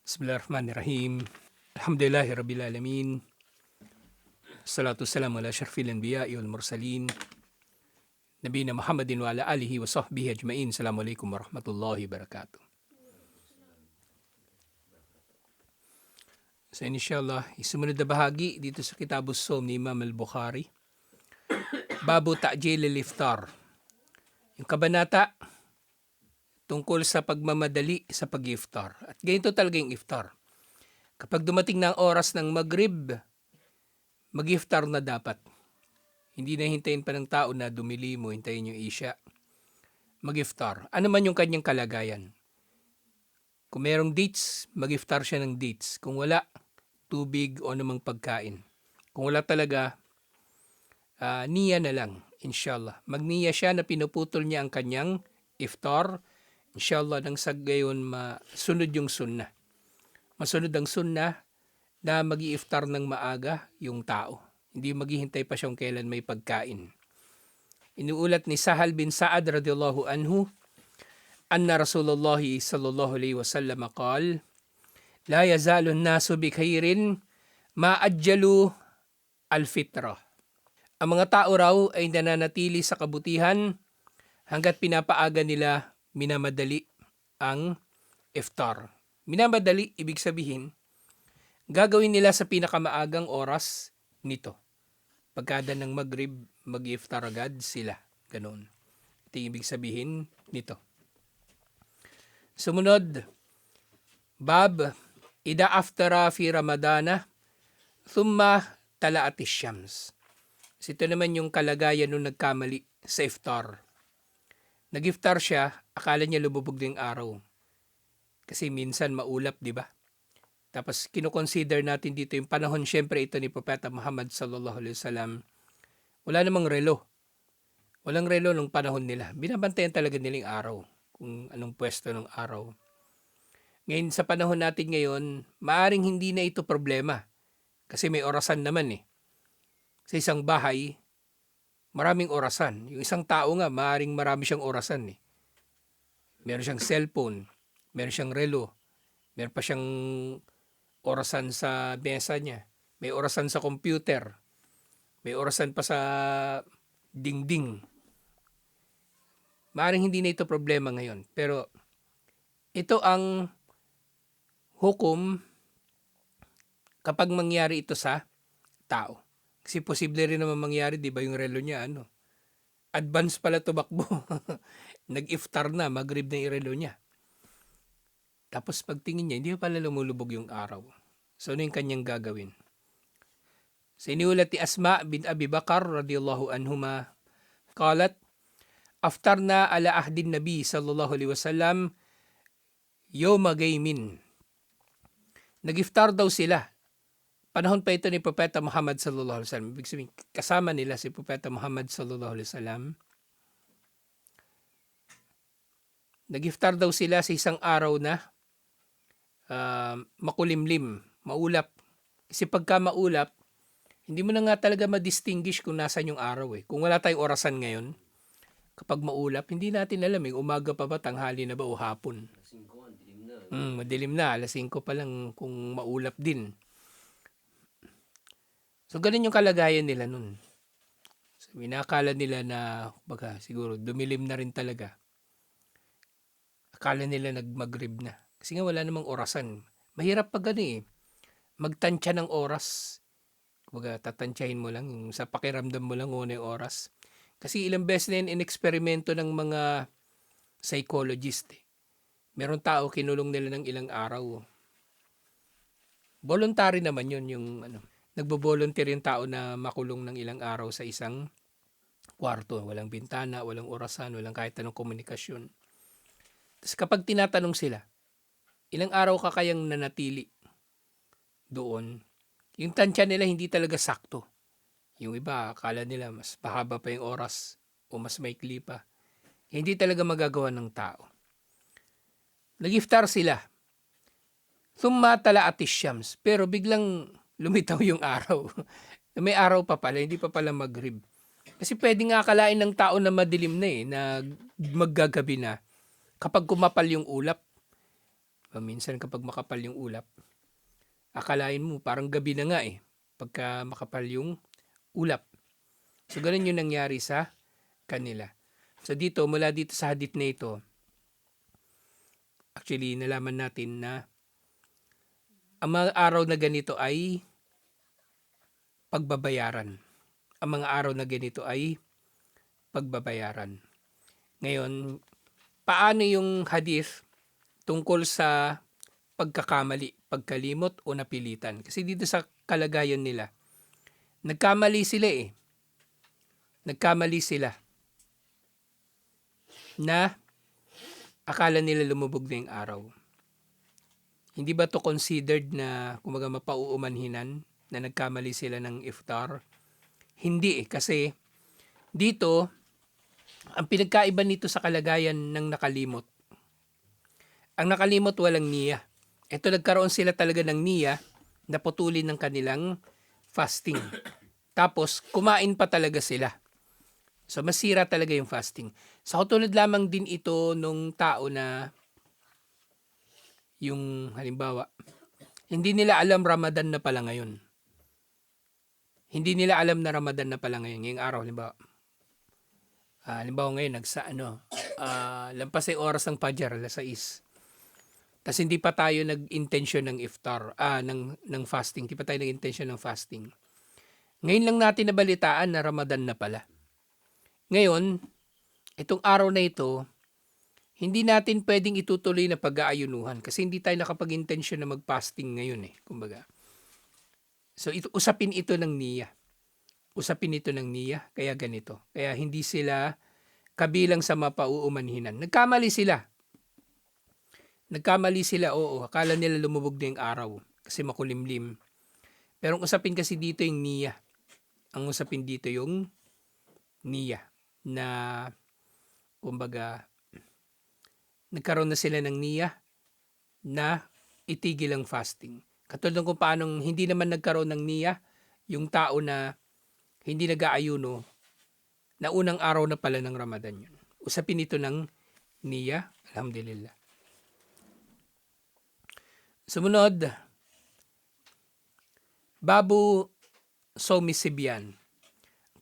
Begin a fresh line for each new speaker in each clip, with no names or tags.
Bismillahirrahmanirrahim. Alhamdulillahi Rabbil Alamin. Salatu wassalamu ala syarfil anbiya'i wal mursalin. Nabiyina Muhammadin wa ala alihi wa sahbihi ajma'in. Assalamualaikum warahmatullahi wabarakatuh. So inshallah, sumunod na bahagi dito sa Kitabus Sawm ni Imam al-Bukhari. Babu Ta'jil al-Iftar. Yung kabanata tungkol sa pagmamadali sa pag-iftar. At ganito talaga yung iftar. Kapag dumating na ang oras ng Maghrib, mag-iftar na dapat. Hindi na hintayin pa ng tao na dumili mo, hintayin yung Isya. Mag-iftar. Ano man yung kanyang kalagayan. Kung merong dates, mag-iftar siya ng dates. Kung wala, tubig o namang pagkain. Kung wala talaga, niya na lang, inshallah. Magniya siya na pinuputol niya ang kanyang iftar. Inshallah, nang sa gayon masunod yung sunnah. Masunod ang sunnah na mag-i-iftar ng maaga yung tao. Hindi maghihintay pa siyang kailan may pagkain. Inuulat ni Sahal bin Sa'ad radhiyallahu anhu, anna Rasulullah sallallahu alaihi wasallam qala, la yazalu an-nasu bi khairin ma ajjalu al-fitra. Ang mga tao raw ay nananatili sa kabutihan hanggat pinapaaga nila, minamadali ang iftar. Minamadali, ibig sabihin, gagawin nila sa pinakamaagang oras nito. Pagkada ng Maghrib, mag-iftar agad sila. Ganun. Ito yung ibig sabihin nito. Sumunod, Bab, Ida aftara fi Ramadana, thumma tala'ati syams. Ito naman yung kalagayan nung nagkamali sa iftar. Nag-iftar siya, akala niya lumubog na yung araw. Kasi minsan maulap, di ba? Tapos kino-consider natin dito yung panahon, syempre ito ni Propeta Muhammad sallallahu alaihi wasallam. Wala namang relo. Walang relo nung panahon nila. Binabantayan talaga nila yung araw, kung anong pwesto ng araw. Ngayon sa panahon natin ngayon, maaring hindi na ito problema. Kasi may orasan naman eh. Sa isang bahay, maraming orasan. Yung isang tao nga, maaaring marami siyang orasan eh. Meron siyang cellphone, meron siyang relo, meron pa siyang orasan sa mesa niya, may orasan sa computer, may orasan pa sa dingding. Maaaring hindi na ito problema ngayon. Pero ito ang hukom kapag mangyari ito sa tao. Kasi posible rin naman mangyari, di ba yung relo niya, advance pala tumakbo. Nag-iftar na, Maghrib na yung relo niya. Tapos pagtingin niya, hindi pa pala lumulubog yung araw. So ano yung kanyang gagawin? Sa iniulat ni Asma bin Abi Bakar radiyallahu anhuma, qalat, aftarna ala ahdin Nabi sallallahu alaihi wasallam yawma gaymin. Nag-iftar daw sila. Panahon pa ito ni Propeta Muhammad sallallahu alaihi wasallam. Ibig sabihin, kasama nila si Propeta Muhammad sallallahu alaihi wasallam. Nag-iftar daw sila sa isang araw na makulimlim, maulap. Kasi pagka maulap, hindi mo na nga talaga ma-distinguish kung nasan yung araw eh. Kung wala tayong orasan ngayon, kapag maulap, hindi natin alam eh, umaga pa ba, tanghali na ba o hapon. Madilim na, alas 5 pa lang kung maulap din. So, ganun yung kalagayan nila nun. So, minakala nila na, baga, siguro, dumilim na rin talaga. Akala nila nag-Maghrib na. Kasi nga wala namang orasan. Mahirap pag eh, magtansya ng oras. Baga, tatansyahin mo lang, yung sa pakiramdam mo lang una yung oras. Kasi ilang beses na yun in-eksperimento ng mga psychologist eh. Meron tao, kinulong nila ng ilang araw. Voluntary naman yun, yung nagbo-volunteer yung tao na makulong ng ilang araw sa isang kwarto. Walang bintana, walang orasan, walang kahit anong komunikasyon. Tapos kapag tinatanong sila, ilang araw ka kayang nanatili doon? Yung tansya nila hindi talaga sakto. Yung iba, akala nila mas mahaba pa yung oras o mas maikli pa. Hindi talaga magagawa ng tao. Nag-iftar sila. Thumma tala'ati syams. Pero biglang lumitaw yung araw. May araw pa pala, hindi pa pala Maghrib. Kasi pwede nga akalain ng tao na madilim na na maggagabi na kapag kumapal yung ulap. Minsan kapag makapal yung ulap, akalain mo parang gabi na nga pagka makapal yung ulap. So ganun yung nangyari sa kanila. So mula dito sa hadith na ito, actually nalaman natin na ang mga araw na ganito ay pagbabayaran. Ang mga araw na ganito ay pagbabayaran. Ngayon, paano yung hadith tungkol sa pagkakamali, pagkalimot o napilitan? Kasi dito sa kalagayan nila, nagkamali sila Nagkamali sila na akala nila lumubog na yung araw. Hindi ba to considered na kumaga mapauumanhinan na nagkamali sila ng iftar? Hindi kasi dito, ang pinagkaiba nito sa kalagayan ng nakalimot. Ang nakalimot walang niya. Ito nagkaroon sila talaga ng niya na putulin ng kanilang fasting. Tapos kumain pa talaga sila. So masira talaga yung fasting. Sa katulad lamang din ito nung tao na yung halimbawa, hindi nila alam Ramadan na pala ngayon. Hindi nila alam na Ramadan na pala ngayon. Ngayong araw, halimbawa ngayon, lampas ay oras ng Fajr, alas 6. Tapos hindi pa tayo nag-intention ng iftar, ng fasting. Hindi pa tayo nag-intention ng fasting. Ngayon lang natin nabalitaan na Ramadan na pala. Ngayon, itong araw na ito, hindi natin pwedeng itutuloy na pag-aayunuhan kasi hindi tayo nakapag-intention na mag-fasting ngayon kumbaga. So usapin ito ng niya. Usapin ito ng niya, kaya ganito. Kaya hindi sila kabilang sa mapauumanhinan. Nagkamali sila, oo. Akala nila lumubog na yung araw kasi makulimlim. Pero ang usapin kasi dito yung niya. Ang usapin dito yung niya na kumbaga nagkaroon na sila ng niya na itigil ang fasting. Katulad kung paano hindi naman nagkaroon ng niya yung tao na hindi nag-aayuno na unang araw na pala ng Ramadan yun. Usapin ito ng niya. Alhamdulillah. Sumunod, Babu Somi Sibyan.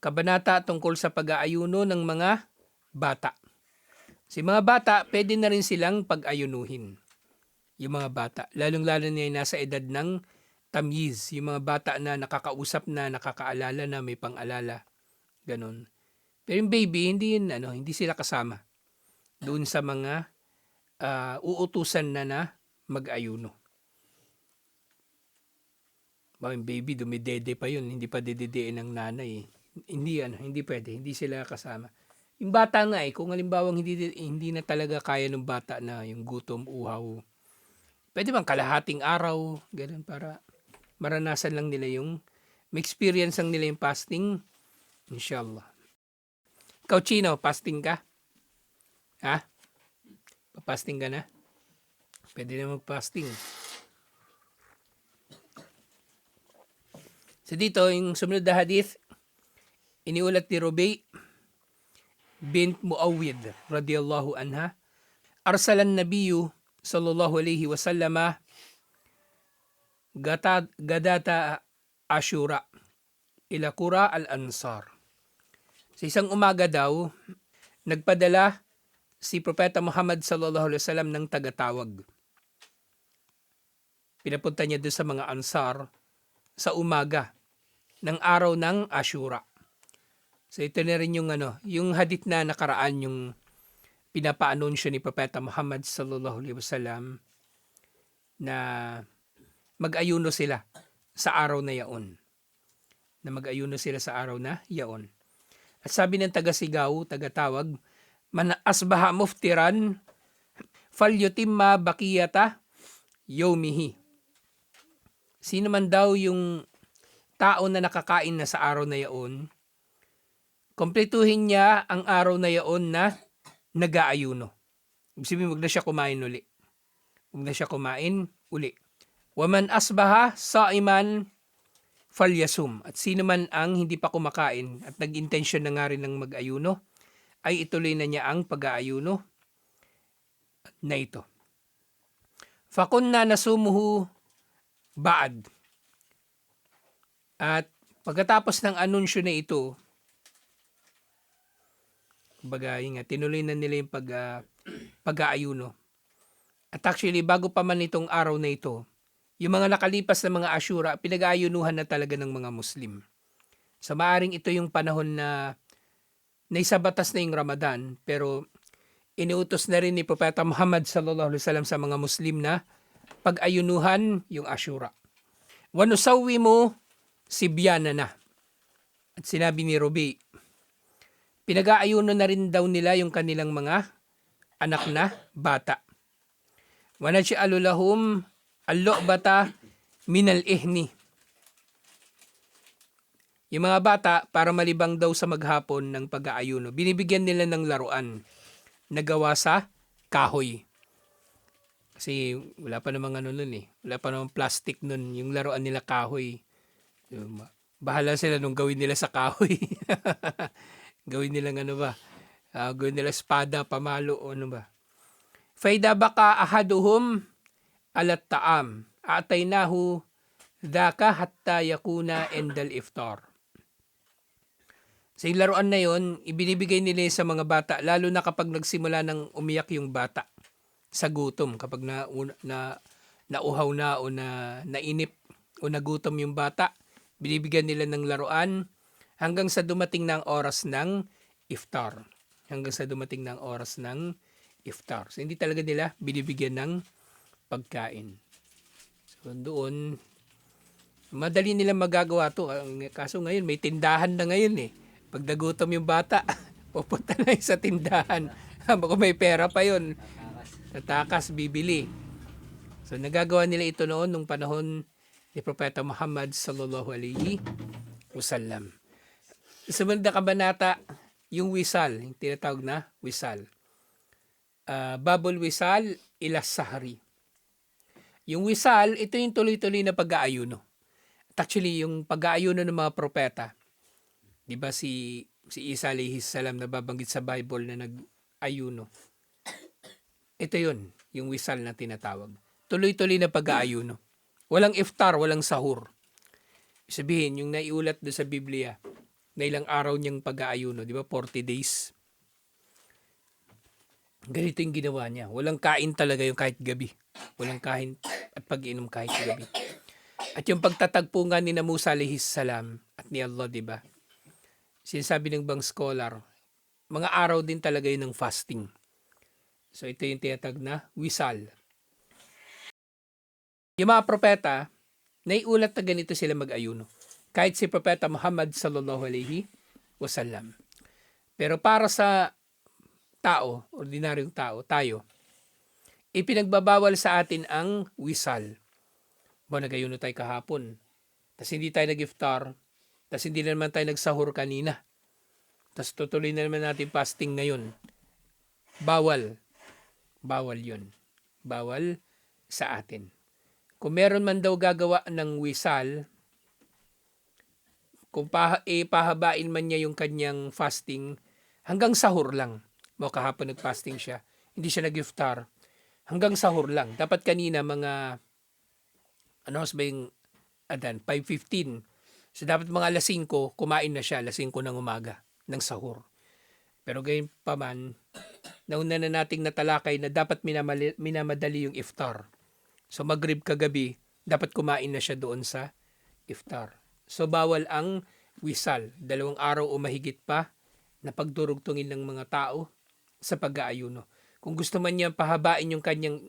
Kabanata tungkol sa pag-aayuno ng mga bata. Si mga bata, pwede na rin silang pag-ayunuhin. Yung mga bata, lalong-lalo na yung nasa edad ng tamyiz, yung mga bata na nakakausap na, nakakaalala na, may pang-alala, ganun. Pero yung baby, hindi sila kasama doon sa mga uutusan na mag-ayuno. Yung baby, dumidede pa yun, hindi pa didedein ng nanay. Hindi pwede, hindi sila kasama. Yung bata nga kung halimbawang hindi na talaga kaya ng bata na yung gutom, uhaw, pwede bang kalahating araw, ganun, para maranasan lang nila may experience lang nila yung fasting, inshallah. Ikaw, Chino, fasting ka? Ha? Papasting ka na? Pwede na mag-fasting. So dito, yung sumunod na hadith, iniulat ni Rubay bint Muawwid radiyallahu anha, arsalan nabiyyu sallallahu alaihi wasallam gadata Ashura ila Qura al-Ansar. Sa isang umaga daw, nagpadala si Propeta Muhammad sallallahu alaihi wasallam ng tagatawag. Pinapunta niya doon sa mga Ansar sa umaga ng araw ng Ashura. So ito na rin yung hadith na nakaraan, yung pinapa-anunsyo ni Propeta Muhammad sallallahu alaihi wasallam na mag-ayuno sila sa araw na yaon. At sabi ng tagatawag, man asbaha muftiran falyutimma baqiyata yawmihi. Sino man daw yung tao na nakakain na sa araw na yaon, kompletuhin niya ang araw na yaon na nag-aayuno. Ibig sabihin, huwag na siya kumain uli. Waman asbaha saiman falyasum. At sino man ang hindi pa kumakain at nag-intensyon na nga rin ng mag-ayuno, ay ituloy na niya ang pag-aayuno na ito. Fakunna nasumuhu ba'd. At pagkatapos ng anunsyo na ito, kumbaga, tinuloy na nila yung pag-aayuno. At actually, bago pa man itong araw na ito, yung mga nakalipas na mga Ashura, pinag-aayunuhan na talaga ng mga Muslim. So maaring ito yung panahon na naisabatas na yung Ramadan, pero inuutos na rin ni Propeta Muhammad sallallahu alaihi wasallam sa mga Muslim na pag-ayunuhan yung Ashura. Wanusawi mo sibyana na. At sinabi ni Rubi, pinag-aayuno na rin daw nila yung kanilang mga anak na bata. Wanaj'alu lahum al-lu'bata minal ihni. Yung mga bata, para malibang daw sa maghapon ng pag-aayuno, binibigyan nila ng laruan na gawa sa kahoy. Kasi wala pa namang nun eh. Wala pa namang plastic nun. Yung laruan nila kahoy. Bahala sila nung gawin nila sa kahoy. Gawin nila gawin nila espada, pamalo o ano ba. Faida baka ahaduhum alat ta'am. Ataynahu daka hatta yakuna endal iftar. Sa laruan na yon, ibinibigay nila sa mga bata, lalo na kapag nagsimula ng umiyak yung bata sa gutom. Kapag nauhaw na o nainip o nagutom yung bata, binibigyan nila ng laruan hanggang sa dumating ng oras ng iftar. So hindi talaga nila binibigyan ng pagkain. So doon, madali nilang magagawa to. Kaso ngayon, may tindahan na ngayon eh. Pag nagutom yung bata, pupunta na sa tindahan. Kung may pera pa yun, tatakas, bibili. So nagagawa nila ito noon nung panahon ni Propeta Muhammad sallallahu alaihi wasallam. Sumunod na kabanata, yung wisal, yung tinatawag na wisal. Babul wisal ila sahri. Yung wisal, ito yung tuloy-tuloy na pag-aayuno. At actually, yung pag-aayuno ng mga propeta, di ba si Isa alayhi salam na babanggit sa Bible na nag-ayuno. Ito yun, yung wisal na tinatawag. Tuloy-tuloy na pag-aayuno. Walang iftar, walang sahur. Sabihin, yung naiulat doon sa Biblia, na ilang araw niyang pag-aayuno, di ba? 40 days. Ganito yung ginawa niya. Walang kain talaga yung kahit gabi. Walang kain at pag-inom kahit gabi. At yung pagtatagpo nga ni Musa alayhi salam at ni Allah, di ba? Sinasabi ng bang scholar, mga araw din talaga yun ng fasting. So ito yung tinatag na wisal. Yung mga propeta, naiulat na ganito sila mag-ayuno. Kahit si Propeta Muhammad sallallahu alaihi wasallam. Pero para sa tao, ordinaryong tao, tayo, ipinagbabawal sa atin ang wisal. Nag-ayuno tayo kahapon. Tapos hindi tayo nag-iftar. Tapos hindi na naman tayo nagsahur kanina. Tapos tutuloy na naman natin fasting ngayon. Bawal. Bawal yun. Bawal sa atin. Kung meron man daw gagawa ng wisal, kung pahabain man niya yung kanyang fasting, hanggang sahur lang. Kahapon nag-fasting siya. Hindi siya nag-iftar. Hanggang sahur lang. Dapat kanina mga, mas ba yung adan, 5:15. So dapat mga alas 5, kumain na siya, alas 5 ng umaga, ng sahur. Pero gayon pa man, nauna na nating natalakay na dapat minamadali yung iftar. So maghrib kagabi, dapat kumain na siya doon sa iftar. So bawal ang wisal, 2 araw o mahigit pa na pagdurugtungin ng mga tao sa pag-aayuno. Kung gusto man niya pahabain yung kanyang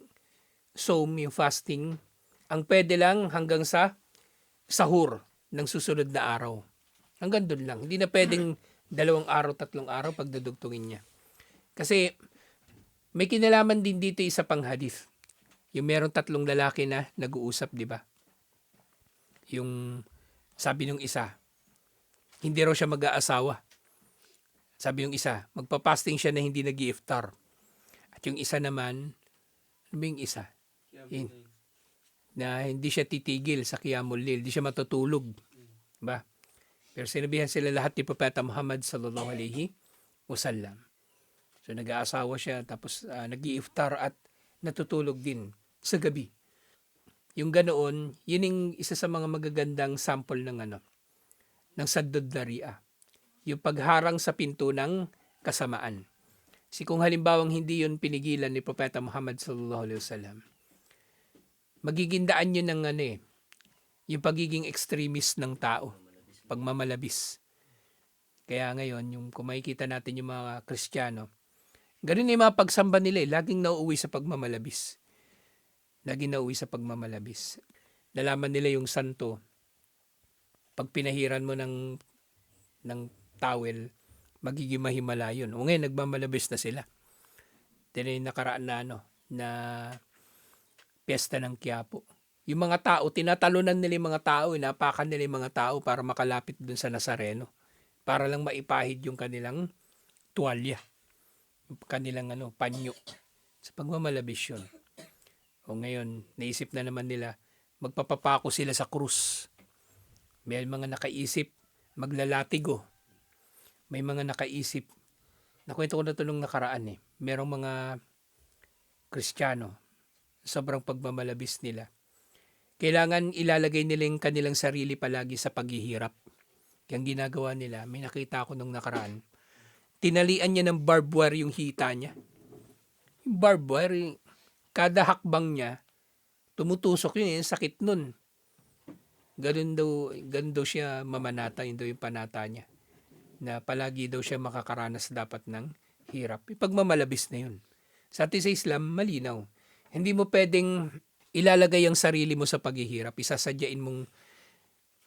som, yung fasting, ang pwede lang hanggang sa sahur ng susunod na araw. Hanggang doon lang. Hindi na pwedeng 2 araw, 3 araw pagdudugtungin niya. Kasi may kinalaman din dito isa pang hadith. Yung meron 3 lalaki na nag-uusap, di ba? Yung sabi nung isa, hindi raw siya mag-aasawa. Sabi yung isa, magpa-fasting siya na hindi nag-i-iftar. At yung isa naman, ano ba yung isa? Na hindi siya titigil sa Qiyamul Lail, hindi siya matutulog. Diba? Pero sinabihan sila lahat ni Propeta Muhammad sallallahu alaihi wasallam. So nag-aasawa siya, tapos nag-i-iftar at natutulog din. sa gabi. Yung ganoon, yun yung isa sa mga magagandang sample ng Sandod Daria. Yung pagharang sa pinto ng kasamaan. Kung halimbawang hindi yun pinigilan ni Propeta Muhammad sallallahu alaihi wasallam, magiging daan yun ng yung pagiging extremist ng tao, pagmamalabis. Kaya ngayon, yung kung makikita natin yung mga Kristiyano, ganun yung mga pagsamba nila laging nauuwi sa pagmamalabis. Laging nauuwi sa pagmamalabis. Nalaman nila yung santo, pag pinahiran mo ng towel, magiging mahimala yun. O ngayon, nagmamalabis na sila. Ito yung nakaraan na piyesta ng Quiapo. Yung mga tao, tinatalunan nila yung mga tao, inapakan nila yung mga tao para makalapit dun sa Nazareno. Para lang maipahid yung kanilang tuwalya. Yung kanilang panyo. Sa pagmamalabis yun. O ngayon, naisip na naman nila, magpapapako sila sa krus. May mga nakaisip, maglalatigo. May mga nakaisip, nakwento ko na ito nung nakaraan merong mga Kristiyano, sobrang pagmamalabis nila. Kailangan ilalagay nila yung kanilang sarili palagi sa paghihirap. Yung ginagawa nila, may nakita ako nung nakaraan, tinalian niya ng barbed wire yung hita niya. Yung barbed wire, kada hakbang niya, tumutusok yun, yung sakit nun. Ganun daw siya mamanata, yun daw yung panata niya. Na palagi daw siya makakaranas dapat ng hirap. Pagmamalabis na yun. Sa atin sa Islam, malinaw. Hindi mo pwedeng ilalagay ang sarili mo sa paghihirap. Isasadyain mong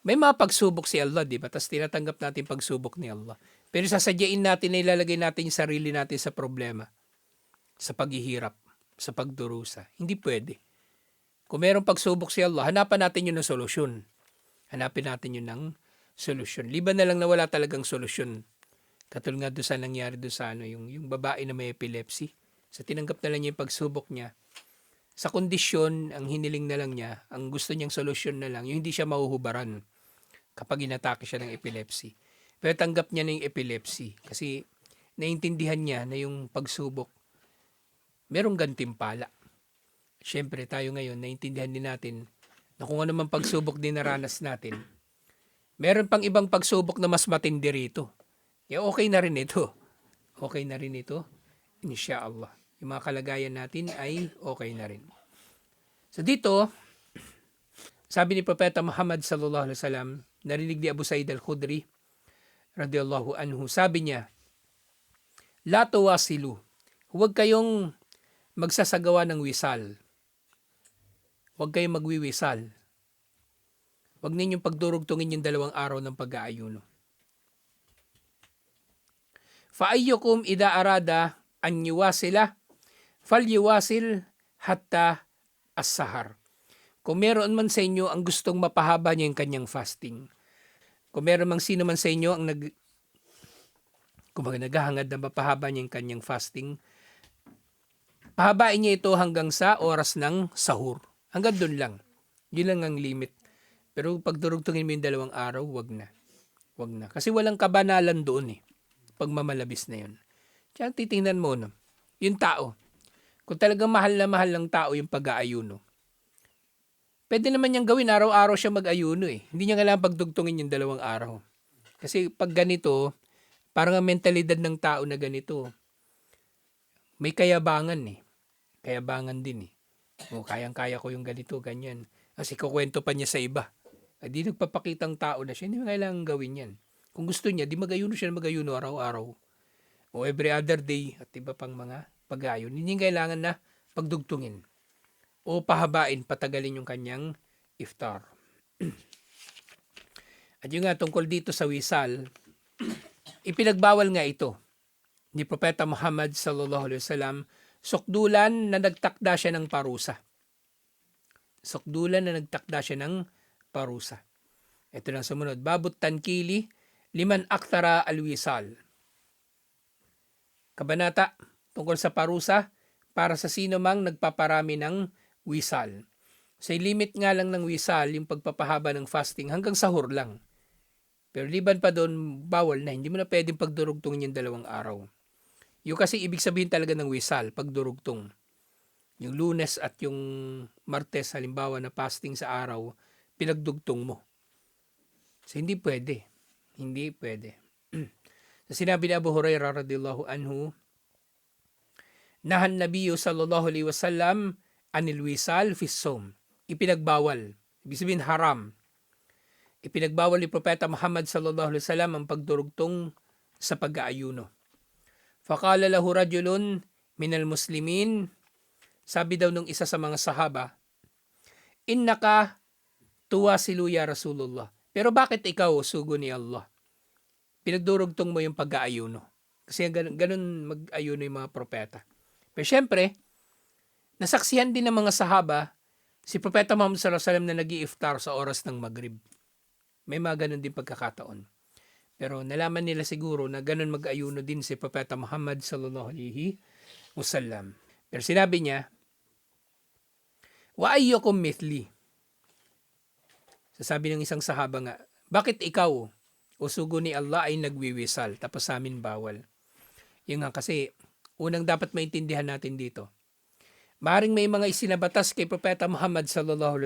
may mga pagsubok si Allah, di ba? Tapos tinatanggap natin pagsubok ni Allah. Pero sasadyain natin na ilalagay natin yung sarili natin sa problema, sa paghihirap, sa pagdurusa. Hindi pwede. Kung mayroong pagsubok si Allah, hanapan natin yun ng solusyon. Hanapin natin yun ng solusyon. Liban na lang na wala talagang solusyon. Katulad nga doon sa nangyari doon sa yung babae na may epilepsy. Sa tinanggap na lang niya yung pagsubok niya. Sa kondisyon, ang hiniling na lang niya, ang gusto niyang solusyon na lang, yung hindi siya mahuhubaran kapag inatake siya ng epilepsy. Pero tanggap niya na yung epilepsy kasi naintindihan niya na yung pagsubok, merong gantimpala. Siyempre tayo ngayon, naintindihan din natin na kung ano man pagsubok din naranas natin, meron pang ibang pagsubok na mas matindi rito. Kaya okay na rin ito. Okay na rin ito. Insyaallah. Yung mga kalagayan natin ay okay na rin. So dito, sabi ni Propeta Muhammad sallallahu alaihi wasallam, narinig ni Abu Sa'id al-Khudri radhiyallahu anhu, sabi niya, la tuwasilu, huwag kayong magsasagawa ng wisal. Huwag kayong magwiwisal. Huwag ninyong pagdurugtungin yung 2 araw ng pag-aayuno. Fa'ayyukum idha arada an yuwasila, falyuwasil hatta as-sahar. Kung meron man sa inyo ang gustong mapahaba niya yung kanyang fasting, kung meron mang sino man sa inyo ang naghahangad na mapahaba niya yung kanyang fasting, pahabain niya ito hanggang sa oras ng sahur. Hanggang doon lang. Yun lang ang limit. Pero pag durugtungin mo yung 2 araw, wag na. Wag na. Kasi walang kabanalan doon pagmamalabis na yun. Kaya titingnan mo, yung tao. Kung talagang mahal na mahal ng tao yung pag-aayuno, pwede naman niyang gawin, araw-araw siya mag-ayuno Hindi niya kailangan pagdugtungin yung 2 araw. Kasi pag ganito, parang ang mentalidad ng tao na ganito, may kayabangan Kayabangan din kayang-kaya ko yung ganito, ganyan. Kasi kukwento pa niya sa iba. Di nagpapakitang tao na siya, hindi mo kailangan gawin yan. Kung gusto niya, di mag-ayuno siya na mag-ayuno araw-araw. O every other day, at iba pang mga pag-ayun. Hindi kailangan na pagdugtungin. O pahabain, patagalin yung kanyang iftar. At yung nga tungkol dito sa wisal, ipinagbawal nga ito ni Propeta Muhammad sallallahu alaihi wasallam, sukdulan na nagtakda siya ng parusa. Sukdulan na nagtakda siya ng parusa. Ito lang sumunod. Babut tankili, liman aktara alwisal. Kabanata, tungkol sa parusa, para sa sino mang nagpaparami ng wisal. Sa limit nga lang ng wisal, yung pagpapahaba ng fasting, hanggang sahur lang. Pero liban pa doon, bawal na. Hindi mo na pwedeng pagdurugtungin yung 2 araw. Yung kasi ibig sabihin talaga ng wisal, pagdurugtong. Yung Lunes at yung Martes, halimbawa na fasting sa araw, pinagdugtong mo. So, hindi pwede. Hindi pwede. Sinabi ni Abu Hurairah radhiyallahu anhu, nahan Nabiyo sallallahu alaihi wasallam anil wisal fi sawm. Ipinagbawal. Ibig sabihin haram. Ipinagbawal ni Propeta Muhammad sallallahu alaihi wasallam ang pagdurugtong sa pag-aayuno. Faqala lahu rajulun minal muslimin, sabi daw nung isa sa mga sahaba, innaka tuwasilu ya Rasulullah. Pero bakit ikaw, sugo ni Allah, pinagdurugtong mo yung pag-aayuno? Kasi ganun mag-ayuno yung mga propeta. Pero syempre, nasaksihan din ng mga sahaba si Propeta Muhammad sallallahu alaihi wasallam na nag-i-iftar sa oras ng Maghrib. May mga ganun din pagkakataon. Pero nalaman nila siguro na ganun mag-ayuno din si Propeta Muhammad sallallahu alaihi wasallam. Pero sinabi niya, wa ayyukum mithli. Sasabi ng isang sahaba nga, bakit ikaw, o sugo ni Allah, ay nagwiwisal, tapos sa amin bawal? Yun nga kasi, unang dapat maintindihan natin dito. Maring may mga isinabatas kay Propeta Muhammad sallallahu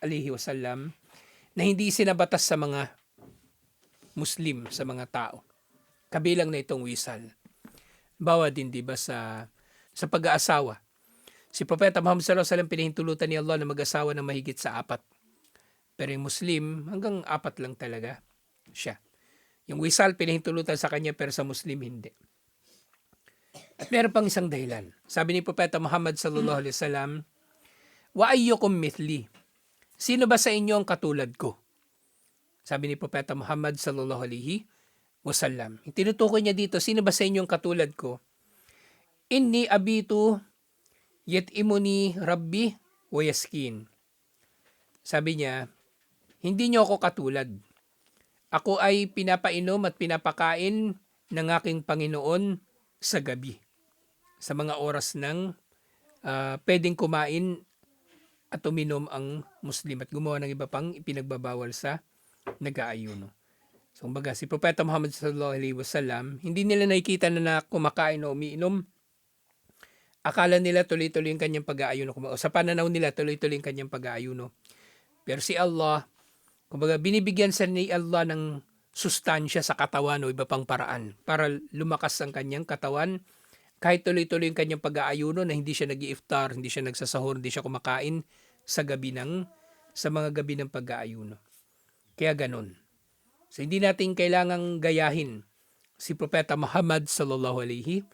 alaihi wasallam na hindi isinabatas sa mga Muslim, sa mga tao. Kabilang na itong wisal. Bawa din, di ba, sa pag-aasawa. Si Propeta Muhammad sallallahu alaihi wasallam pinahintulutan ni Allah na mag-asawa ng mahigit sa 4. Pero yung Muslim, hanggang 4 lang talaga siya. Yung wisal, pinahintulutan sa kanya, pero sa Muslim, hindi. At meron pang isang dahilan. Sabi ni Propeta Muhammad sallallahu alaihi wasallam, wa ayyukum mithli. Sino ba sa inyo ang katulad ko? Sabi ni Propeta Muhammad sallallahu alaihi wasallam. Tinutukoy niya dito, sino ba sa inyo ang katulad ko? Inni abitu yet'imuni rabbi wa yaskin. Sabi niya, hindi niyo ako katulad. Ako ay pinapainom at pinapakain ng aking Panginoon sa gabi. Sa mga oras ng pwedeng kumain at uminom ang Muslim at gumawa ng iba pang ipinagbabawal sa nag-aayuno. So, kumbaga, si Propeta Muhammad sallallahu alaihi wasallam, hindi nila nakikita na kumakain o umiinom. Akala nila tuloy-tuloy yung kanyang pag-aayuno. O sa pananaw nila, tuloy-tuloy yung kanyang pag-aayuno. Pero si Allah, kumbaga, binibigyan sa ni Allah ng sustansya sa katawan o iba pang paraan para lumakas ang kanyang katawan kahit tuloy-tuloy yung kanyang pag-aayuno na hindi siya nag-i-iftar, hindi siya nagsasahur, hindi siya kumakain sa mga gabi ng pag-aayuno. Kaya ganun. So hindi natin kailangang gayahin si Propeta Muhammad sallallahu alaihi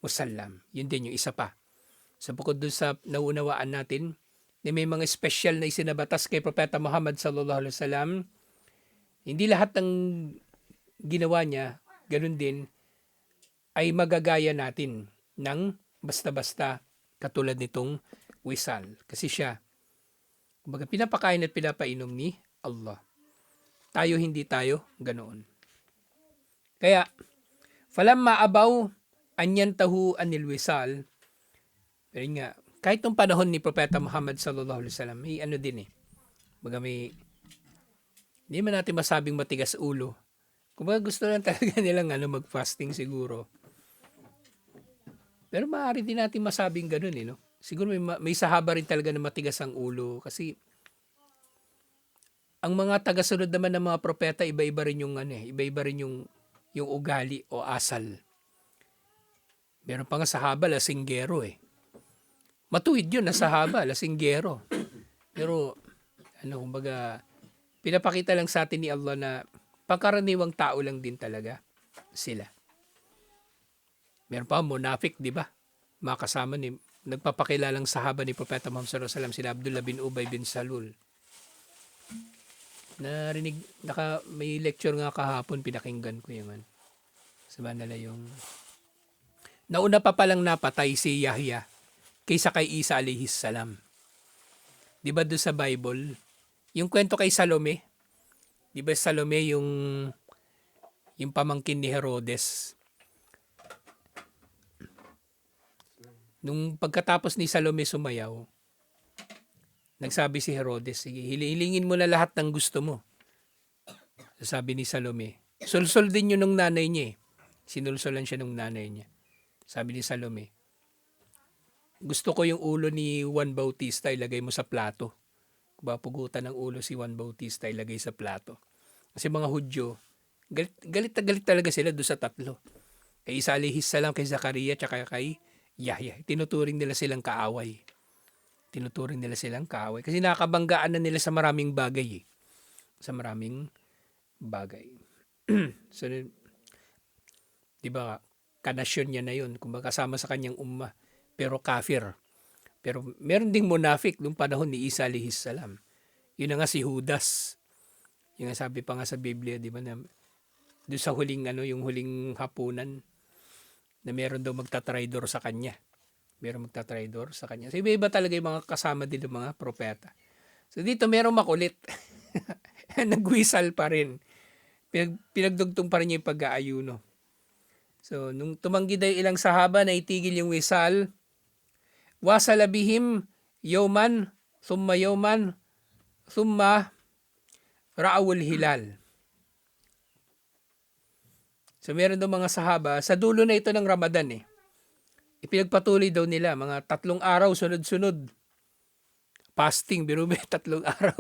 wasallam. Yun din yung isa pa. So bukod dun sa naunawaan natin na may mga special na isinabatas kay Propeta Muhammad sallallahu alaihi wasallam, hindi lahat ng ginawa niya, ganun din, ay magagaya natin ng basta-basta katulad nitong wisal. Kasi siya, kumbaga, pinapakain at pinapainom ni Allah. Tayo, hindi tayo ganoon. Kaya, falamma abaw anyan tahu anil wisal, pero nga, kahit nung panahon ni Propeta Muhammad sallallahu alaihi wasallam, may ano din eh. Kumbaga hindi man natin masabing matigas ulo. Kumbaga gusto lang talaga nilang mag-fasting siguro. Pero maaari din natin masabing ganun eh, no? Siguro may sahaba rin talaga na matigas ang ulo kasi ang mga tagasunod naman ng mga propeta, iba-iba rin yung iba-iba rin yung ugali o asal. Meron pa nga sahaba, lasinggero eh. Matuwid yun na sahaba, lasinggero. Pero, kumbaga, pinapakita lang sa atin ni Allah na pangkaraniwang tao lang din talaga sila. Meron pa munafik, di ba? Mga kasama ni, nagpapakilalang sahaba ni Propeta Muhammad sallallahu alaihi wasallam, sila Abdullah bin Ubay bin Salul. Narinig, may lecture nga kahapon, pinakinggan ko yung sabihan nila yung nauna pa palang napatay si Yahya kaysa kay Isa alayhis salam. Di ba doon sa Bible, yung kwento kay Salome, di ba Salome yung pamangkin ni Herodes. Nung pagkatapos ni Salome sumayaw, nagsabi si Herodes, sige, hilingin mo na lahat ng gusto mo. Sabi ni Salome, sulsol din yun ng nanay niya eh. Sinulsolan siya ng nanay niya. Sabi ni Salome, gusto ko yung ulo ni Juan Bautista ilagay mo sa plato. Pugutan ng ulo si Juan Bautista ilagay sa plato. Kasi mga Hudyo, galit na galit talaga sila doon sa tatlo. Kay Isa alayhis salam, kay Zakaria, tsaka kay Yahya. Tinuturing nila silang kaaway. Kasi nakakabanggaan na nila sa maraming bagay. Sa maraming bagay. So, di ba, kanasyon niya na yun. Kung kasama sa kanyang umma. Pero kafir. Pero meron ding munafik nung panahon ni Isa alayhis salam. Yun na nga si Judas. Yung sabi pa nga sa Biblia, di ba, na doon sa huling yung huling hapunan na meron daw magtatraidor sa kanya. So iba-iba talaga yung mga kasama din ng mga propeta. So dito merong makulit. Nagwisal pa rin. Pinagdugtong pa rin yung pag-aayuno. So nung tumanggi daw ilang sahaba na itigil yung wisal, wasalabihim yawman, thumma ra'awul hilal. So meron daw mga sahaba, sa dulo na ito ng Ramadan ipinagpatuloy daw nila, mga 3 araw sunod-sunod. Fasting, biro may 3 araw.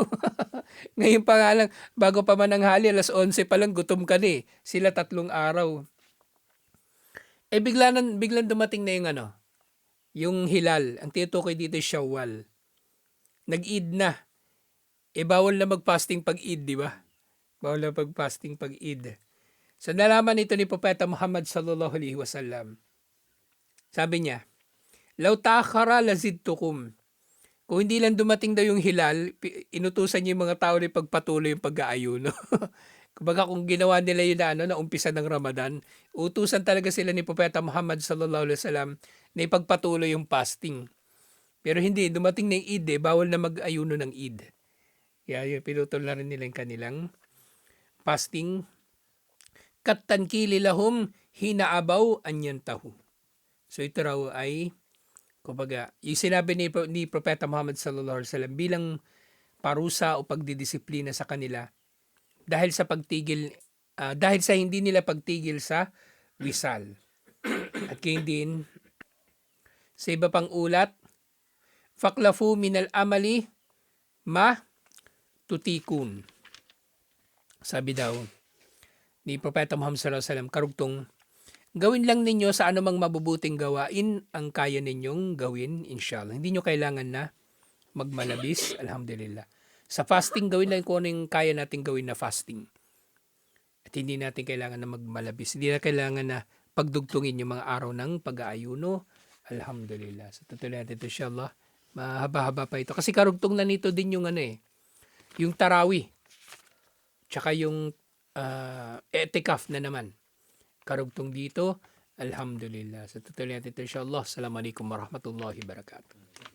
Ngayon pa nga lang, bago pa mananghali, alas 11 pa lang, gutom ka na Sila 3 araw. Biglang dumating na yung hilal. Ang tinutukoy dito Shawwal. Nag-Eid na. Bawal na mag-fasting pag-Eid, di ba? Bawal na mag-fasting pag-Eid. So nalaman ito ni Propeta Muhammad sallallahu alaihi wasallam. Sabi niya, "Law ta'akhara lazidtukum." Kung hindi lang dumating daw yung hilal, inutusan niya yung mga tao na pagpatuloy yung pag-aayuno. Kumbaga kung ginawa nila yun na umpisa ng Ramadan, utusan talaga sila ni Propeta Muhammad sallallahu alaihi wasallam na ipagpatuloy yung fasting. Pero hindi, dumating na yung Eid bawal na mag-ayuno ng Eid. Kaya yun, pinutol na rin nila yung kanilang fasting. Kattankili lahum hinaabaw anyantahu. So ito raw ay, kumbaga, yung sinabi ni Propeta Muhammad sallallahu alaihi wasallam bilang parusa o pagdidisiplina sa kanila dahil sa dahil sa hindi nila pagtigil sa wisal. At kayo din, sa iba pang ulat, faklafu minal amali ma tutikun. Sabi daw ni Propeta Muhammad sallallahu alaihi wasallam, karugtong, gawin lang ninyo sa anumang mabubuting gawain ang kaya ninyong gawin, inshallah. Hindi nyo kailangan na magmalabis, alhamdulillah. Sa fasting, gawin lang kung ano yung kaya natin gawin na fasting. At hindi natin kailangan na magmalabis. Hindi na kailangan na pagdugtungin yung mga araw ng pag-aayuno, alhamdulillah. So tutuloy natin ito, inshallah. Mahaba-haba pa ito. Kasi karugtong na nito din yung yung tarawih. Tsaka yung etikaf na naman. Karugtong dito, alhamdulillah. So tutuloy natin ito, inshallah. Assalamualaikum warahmatullahi wabarakatuh.